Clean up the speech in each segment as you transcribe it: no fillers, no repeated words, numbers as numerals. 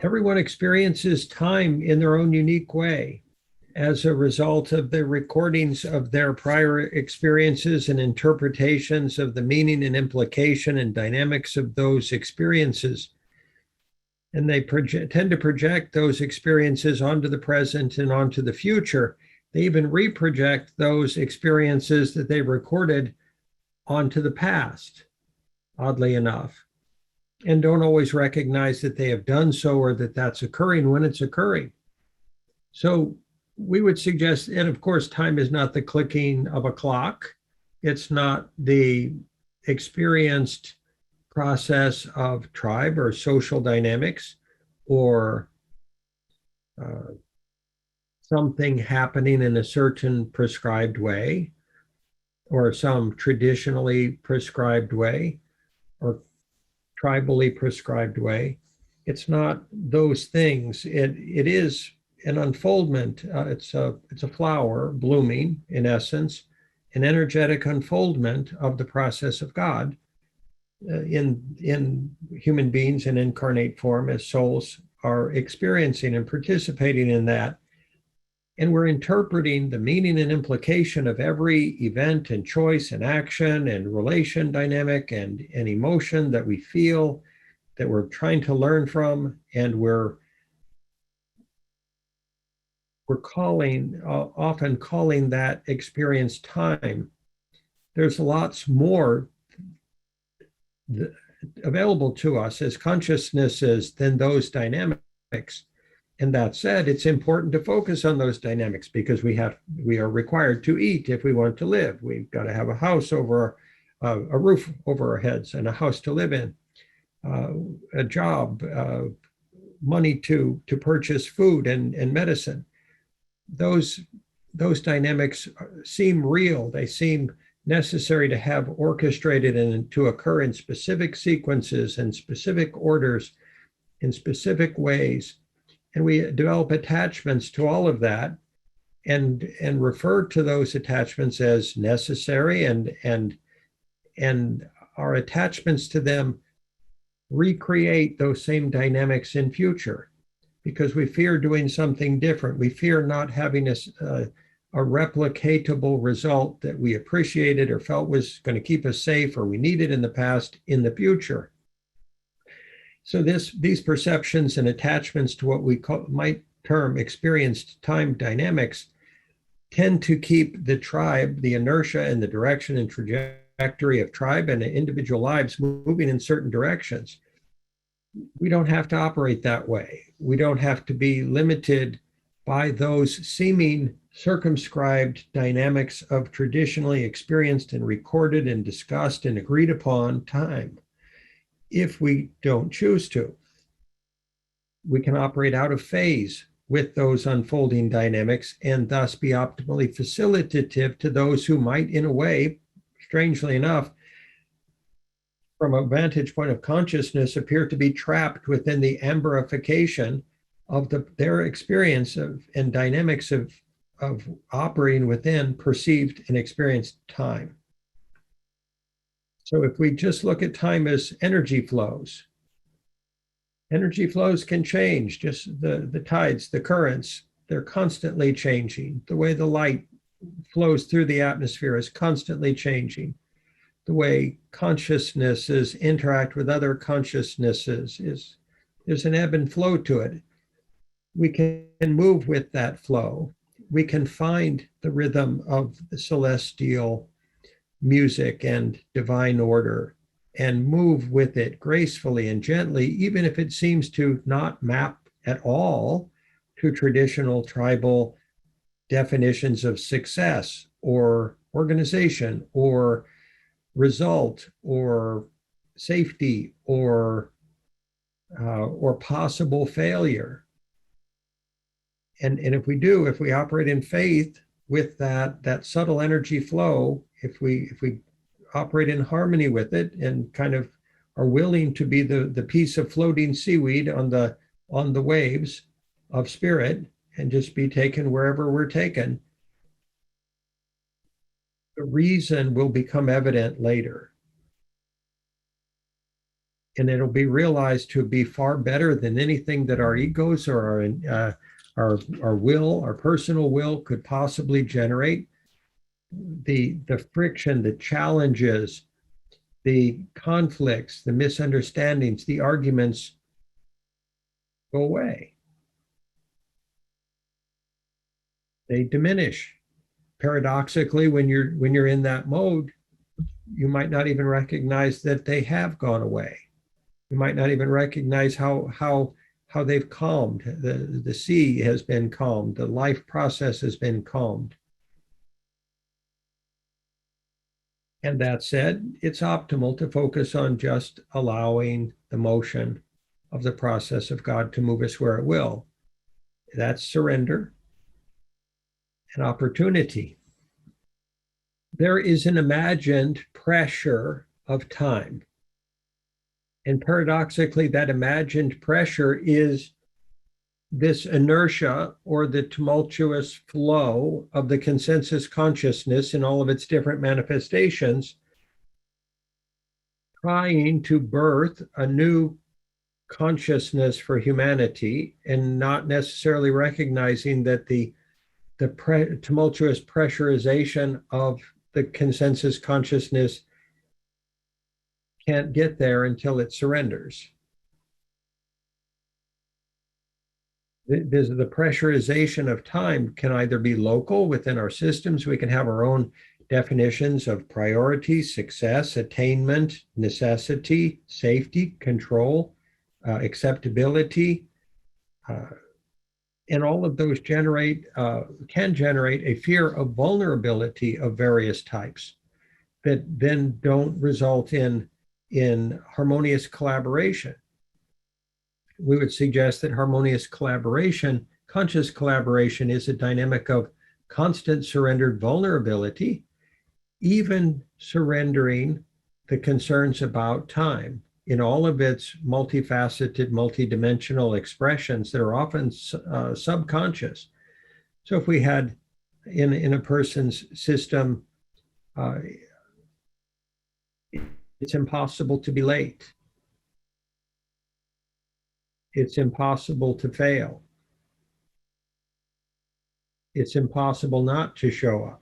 Everyone experiences time in their own unique way as a result of the recordings of their prior experiences and interpretations of the meaning and implication and dynamics of those experiences. And they tend to project those experiences onto the present and onto the future. They even reproject those experiences that they recorded onto the past, oddly enough, and don't always recognize that they have done so or that that's occurring when it's occurring. So we would suggest, and of course, time is not the clicking of a clock. It's not the experienced process of tribe or social dynamics or something happening in a certain prescribed way or some traditionally prescribed way or tribally prescribed way. It's not those things. It is an unfoldment. It's a flower blooming, in essence, an energetic unfoldment of the process of God in human beings in incarnate form as souls are experiencing and participating in that. And we're interpreting the meaning and implication of every event and choice and action and relation dynamic and emotion that we feel, that we're trying to learn from, and we're often calling that experience time. There's lots more available to us as consciousnesses than those dynamics. And that said, it's important to focus on those dynamics because we are required to eat if we want to live. We've got to have a house over a roof over our heads and a house to live in, a job, money to purchase food and medicine. Those dynamics seem real. They seem necessary to have orchestrated and to occur in specific sequences and specific orders in specific ways. And we develop attachments to all of that and refer to those attachments as necessary, and our attachments to them recreate those same dynamics in future because we fear doing something different. We fear not having a replicatable result that we appreciated or felt was going to keep us safe or we needed in the past in the future. So these perceptions and attachments to what we might term experienced time dynamics tend to keep the tribe, the inertia and the direction and trajectory of tribe and individual lives moving in certain directions. We don't have to operate that way. We don't have to be limited by those seeming circumscribed dynamics of traditionally experienced and recorded and discussed and agreed upon time. If we don't choose to, we can operate out of phase with those unfolding dynamics and thus be optimally facilitative to those who might, in a way, strangely enough, from a vantage point of consciousness, appear to be trapped within the amberification of their experience of and dynamics of operating within perceived and experienced time. So if we just look at time as energy flows can change, just the tides, the currents, they're constantly changing. The way the light flows through the atmosphere is constantly changing. The way consciousnesses interact with other consciousnesses there's an ebb and flow to it. We can move with that flow. We can find the rhythm of the celestial music and divine order and move with it gracefully and gently, even if it seems to not map at all to traditional tribal definitions of success or organization or result or safety or possible failure. And if we operate in faith with that subtle energy flow, if we operate in harmony with it and kind of are willing to be the piece of floating seaweed on the waves of spirit and just be taken wherever we're taken, the reason will become evident later. and it'll be realized to be far better than anything that our egos or our will, our personal will, could possibly generate. The friction, the challenges, the conflicts, the misunderstandings, the arguments go away. They diminish. Paradoxically, when you're in that mode, you might not even recognize that they have gone away. You might not even recognize how they've calmed. The sea has been calmed. The life process has been calmed. And that said, it's optimal to focus on just allowing the motion of the process of God to move us where it will. That's surrender and opportunity. There is an imagined pressure of time. And paradoxically, that imagined pressure is this inertia or the tumultuous flow of the consensus consciousness in all of its different manifestations, trying to birth a new consciousness for humanity and not necessarily recognizing that the tumultuous pressurization of the consensus consciousness can't get there until it surrenders. The pressurization of time can either be local within our systems. We can have our own definitions of priority, success, attainment, necessity, safety, control, acceptability, and all of those can generate a fear of vulnerability of various types that then don't result in harmonious collaboration. We would suggest that harmonious collaboration, conscious collaboration, is a dynamic of constant surrendered vulnerability, even surrendering the concerns about time in all of its multifaceted, multidimensional expressions that are often subconscious. So if we had in a person's system, it's impossible to be late. It's impossible to fail. It's impossible not to show up.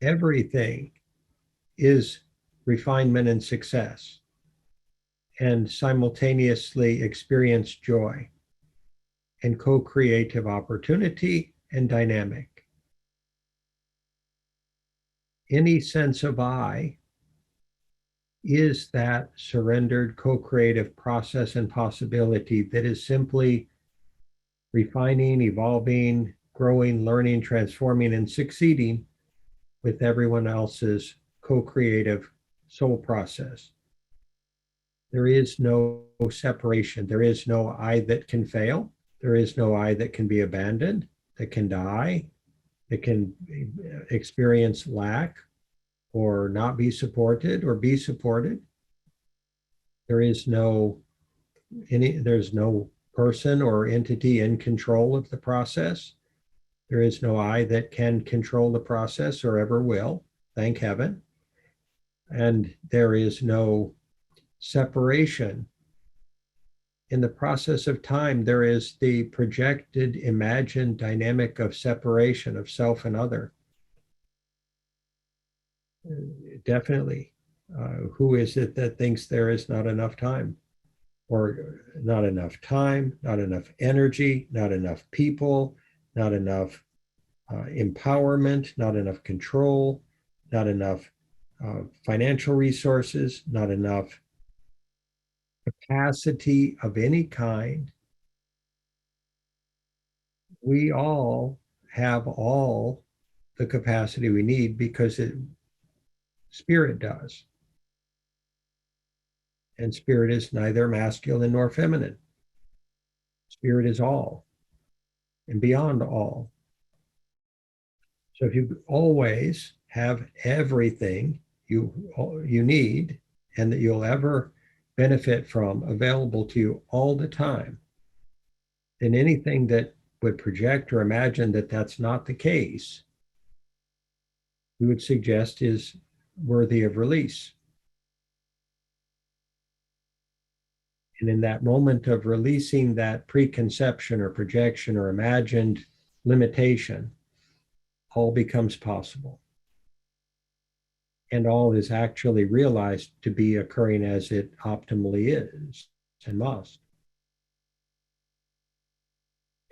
Everything is refinement and success, and simultaneously experience joy and co-creative opportunity and dynamic. Any sense of I is that surrendered co-creative process and possibility that is simply refining, evolving, growing, learning, transforming, and succeeding with everyone else's co-creative soul process. There is no separation. There is no I that can fail. There is no I that can be abandoned, that can die, that can experience lack or not be supported or be supported. There's no person or entity in control of the process. There is no I that can control the process or ever will, thank heaven. And there is no separation. In the process of time, there is the projected, imagined dynamic of separation of self and other. Definitely. Who is it that thinks there is not enough time? Or not enough time, not enough energy, not enough people, not enough empowerment, not enough control, not enough financial resources, not enough capacity of any kind. We all have all the capacity we need because spirit does. And spirit is neither masculine nor feminine. Spirit is all and beyond all. So if you always have everything you need and that you'll ever benefit from available to you all the time, then anything that would project or imagine that that's not the case, we would suggest is worthy of release. And in that moment of releasing that preconception or projection or imagined limitation, all becomes possible. And all is actually realized to be occurring as it optimally is and must.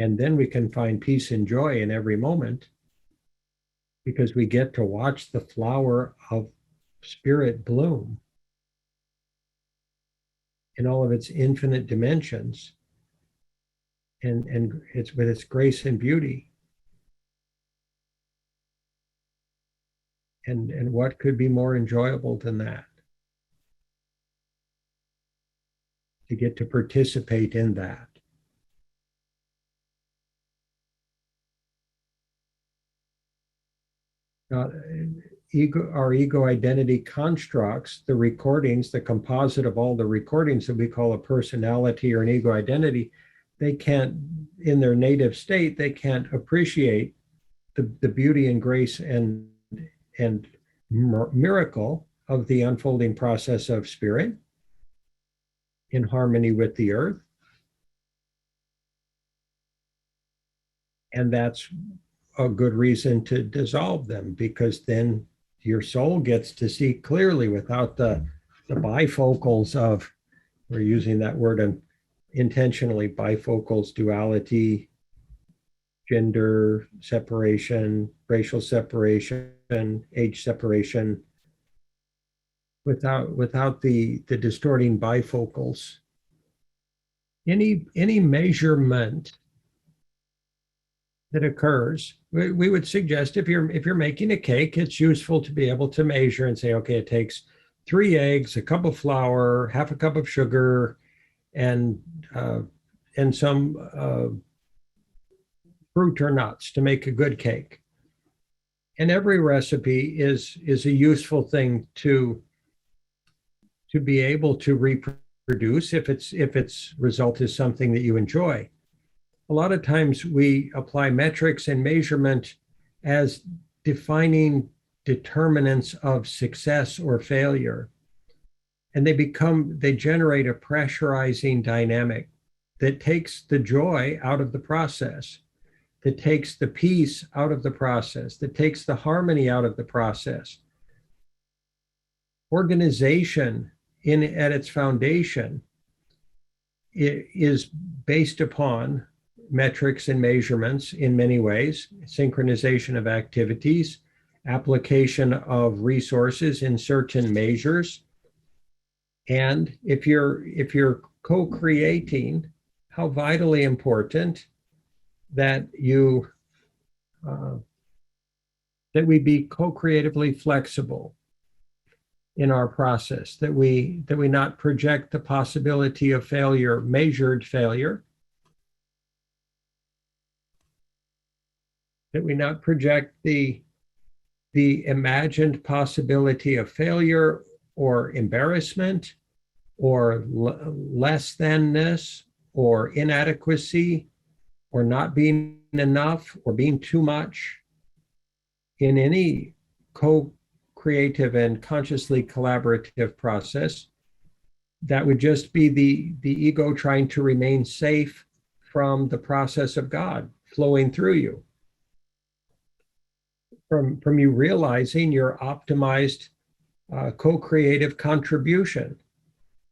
And then we can find peace and joy in every moment because we get to watch the flower of spirit bloom in all of its infinite dimensions and it's with its grace and beauty. And what could be more enjoyable than that? To get to participate in that. Our ego identity constructs, the recordings, the composite of all the recordings that we call a personality or an ego identity, they can't, in their native state, they can't appreciate the beauty and grace and miracle of the unfolding process of spirit in harmony with the earth. And that's a good reason to dissolve them, because then your soul gets to see clearly without the bifocals of, we're using that word intentionally, bifocals, duality, gender separation, racial separation, age separation, without the distorting bifocals. Any measurement that occurs, we would suggest if you're making a cake, it's useful to be able to measure and say, okay, it takes 3 eggs, a cup of flour, half a cup of sugar, and some fruit or nuts to make a good cake. And every recipe is a useful thing to be able to reproduce if its result is something that you enjoy. A lot of times we apply metrics and measurement as defining determinants of success or failure. And they generate a pressurizing dynamic that takes the joy out of the process, that takes the peace out of the process, that takes the harmony out of the process. Organization at its foundation is based upon metrics and measurements in many ways, synchronization of activities, application of resources in certain measures. And if you're co-creating, how vitally important that that we be co-creatively flexible in our process, that we not project the possibility of failure, measured failure, that we not project the imagined possibility of failure or embarrassment or less thanness or inadequacy or not being enough or being too much in any co-creative and consciously collaborative process. That would just be the ego trying to remain safe from the process of God flowing through you. From you realizing your optimized co-creative contribution.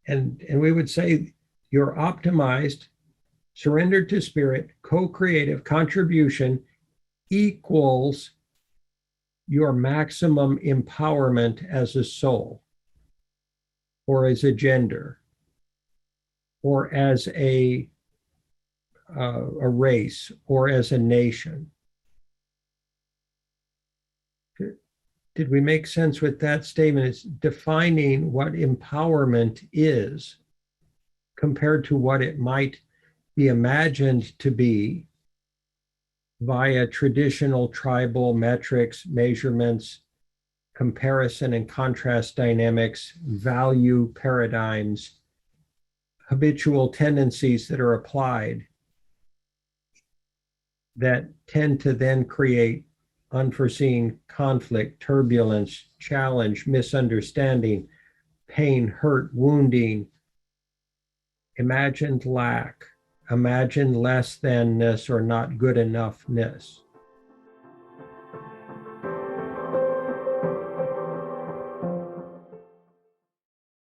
And we would say your optimized, surrendered to spirit, co-creative contribution equals your maximum empowerment as a soul, or as a gender, or as a race, or as a nation. Did we make sense with that statement? It's defining what empowerment is compared to what it might be imagined to be via traditional tribal metrics, measurements, comparison and contrast dynamics, value paradigms, habitual tendencies that are applied that tend to then create unforeseen conflict, turbulence, challenge, misunderstanding, pain, hurt, wounding, imagined lack, imagined less thanness or not good enoughness.